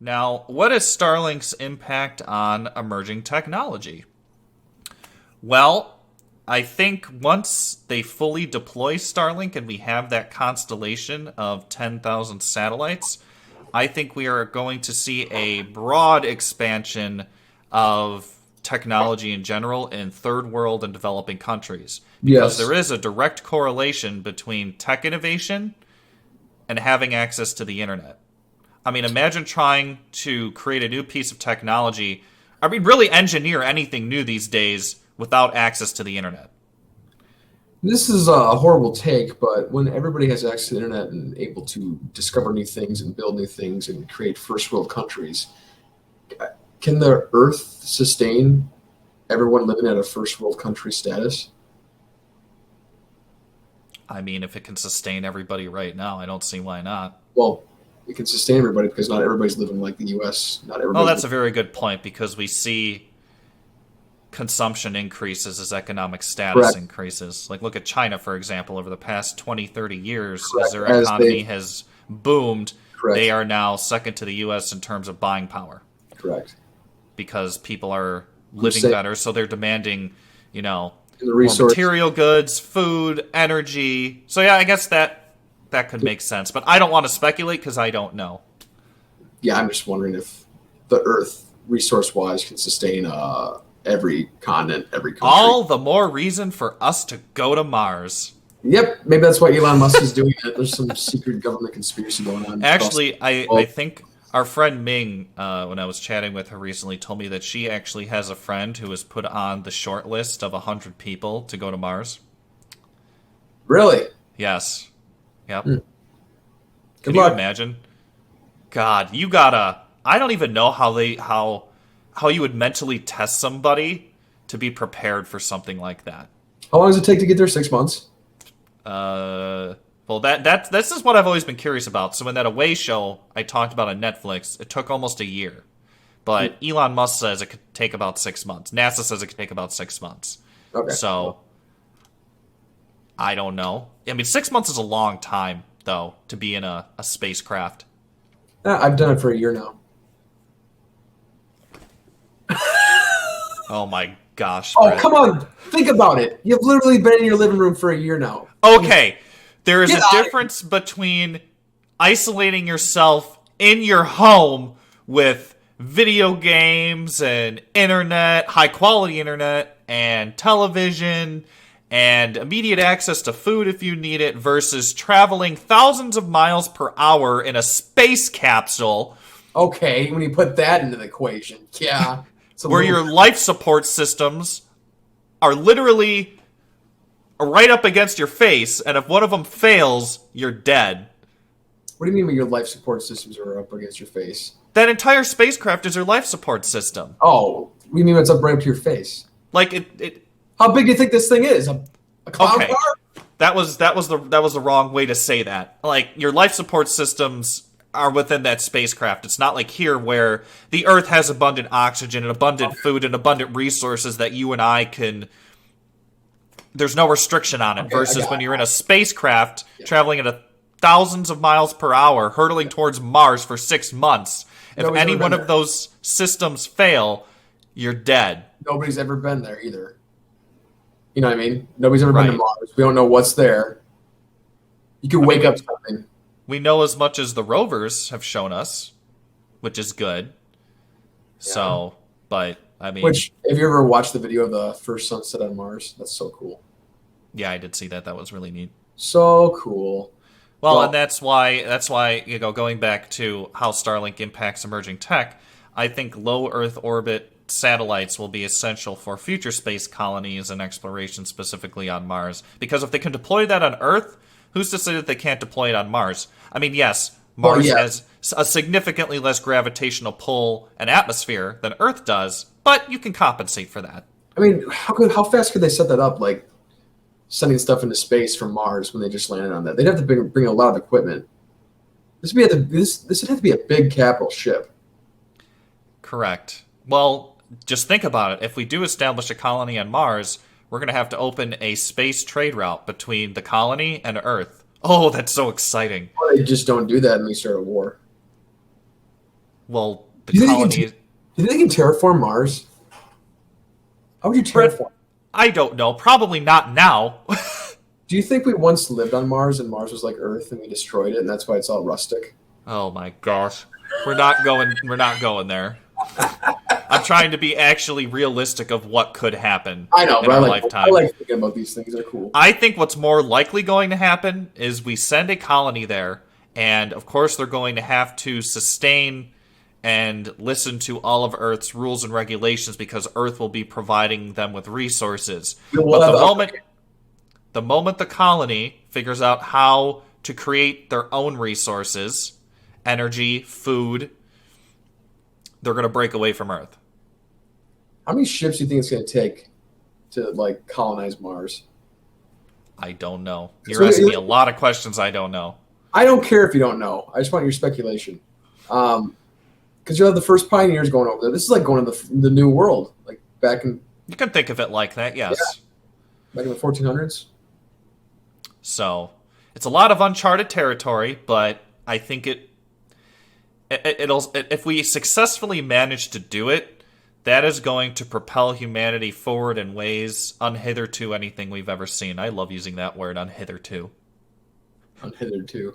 Now, what is Starlink's impact on emerging technology? Well, I think once they fully deploy Starlink and we have that constellation of 10,000 satellites, I think we are going to see a broad expansion of technology in general in third world and developing countries. Because Yes. there is a direct correlation between tech innovation and having access to the internet. I mean, imagine trying to create a new piece of technology. I mean, really engineer anything new these days without access to the internet. This is a horrible take, but when everybody has access to the internet and able to discover new things and build new things and create first world countries, can the Earth sustain everyone living at a first world country status? I mean, if it can sustain everybody right now, I don't see why not. Well, it can sustain everybody because not everybody's living like the U.S. Not Oh, everybody's that's a very good point because we see consumption increases as economic status correct. increases. Like, look at China, for example, over the past 20, 30 years, as Correct. their As economy they has boomed, they correct. are now second to the U.S. in terms of buying power Correct. because people are I'm living saying better, so they're demanding, you know, in the more resource. material goods, food, energy. So yeah, I guess that could make sense, but I don't want to speculate because I don't know. Yeah, I'm just wondering if the Earth, resource wise, can sustain every continent, every country. All the more reason for us to go to Mars. Yep, maybe that's why Elon Musk is doing it. There's some secret government conspiracy going on across the Actually, I world. think our friend Ming, when I was chatting with her recently, told me that she actually has a friend who was put on the short list of 100 people to go to Mars. Really? Yes. Yep. Hmm. Can Good you luck. imagine? God, you gotta. I don't even know how you would mentally test somebody to be prepared for something like that. How long does it take to get there? 6 months? Well, this is what I've always been curious about. So in that away show I talked about on Netflix, it took almost a year, but Elon Musk says it could take about 6 months. NASA says it could take about 6 months. Okay. So Well, I don't know. I mean, 6 months is a long time though to be in a spacecraft. I've done it for a year now. Oh my gosh, Oh, Brett. come on. Think about it. You've literally been in your living room for a year now. Okay, there is Get a out of here. difference between isolating yourself in your home with video games and internet, high quality internet, and television, and immediate access to food if you need it, versus traveling thousands of miles per hour in a space capsule Okay, when you put that into the equation, yeah. It's a where little. your life support systems are literally right up against your face, and if one of them fails, you're dead. What do you mean when your life support systems are up against your face? That entire spacecraft is your life support system. Oh, what do you mean it's up right up to your face? Like it How big do you think this thing is? A clown okay. car? That was the wrong way to say that. Like your life support systems are within that spacecraft. It's not like here where the Earth has abundant oxygen and abundant food and abundant resources that you and I can. There's no restriction on it. Okay, I Versus got when it. you're in a spacecraft traveling at thousands of miles per hour, hurtling towards Mars for 6 months. If Nobody's any ever one been of there. those systems fail, you're dead. Nobody's ever been there either. You know what I mean? Nobody's ever been to Right. Mars. We don't know what's there. You could I mean, wake up something. we know as much as the rovers have shown us, which is good. Yeah. So, but I mean, Which, if you ever watched the video of the first sunset on Mars, that's so cool. yeah, I did see that. That was really neat. So cool. Well, and Well, that's why going back to how Starlink impacts emerging tech, I think low Earth orbit satellites will be essential for future space colonies and exploration, specifically on Mars. Because if they can deploy that on Earth, who's to say that they can't deploy it on Mars? I mean, yes, well, Mars yeah. has a significantly less gravitational pull and atmosphere than Earth does, but you can compensate for that. I mean, how fast could they set that up? Like sending stuff into space from Mars when they just landed on that. They'd have to bring a lot of equipment. This would have to be a big capital ship. Correct. Well, just think about it. If we do establish a colony on Mars, we're going to have to open a space trade route between the colony and Earth. Oh, that's so exciting. Or they just don't do that and they start a war. well, the Do you think colony. do you think they can terraform Mars? How would you Brett, terraform? I don't know. Probably not now. Do you think we once lived on Mars and Mars was like Earth and we destroyed it and that's why it's all rustic? Oh my gosh. We're not going. We're not going there. I'm trying to be actually realistic of what could happen I know, in but our I lifetime. like thinking about these things. They're cool. I think what's more likely going to happen is we send a colony there, and of course they're going to have to sustain and listen to all of Earth's rules and regulations because Earth will be providing them with resources. We'll But have the moment the colony figures out how to create their own resources, energy, food, they're going to break away from Earth. how many ships do you think it's going to take to like colonize Mars? I don't know. You're So, asking me a lot of questions I don't know. I don't care if you don't know. I just want your speculation. Because you'll have the first pioneers going over there. This is like going to the new world, like You can think of it like that, yes. back in the 1400s. So it's a lot of uncharted territory, but I think it'll if we successfully manage to do it, that is going to propel humanity forward in ways unhitherto anything we've ever seen. I love using that word, unhitherto. Unhitherto.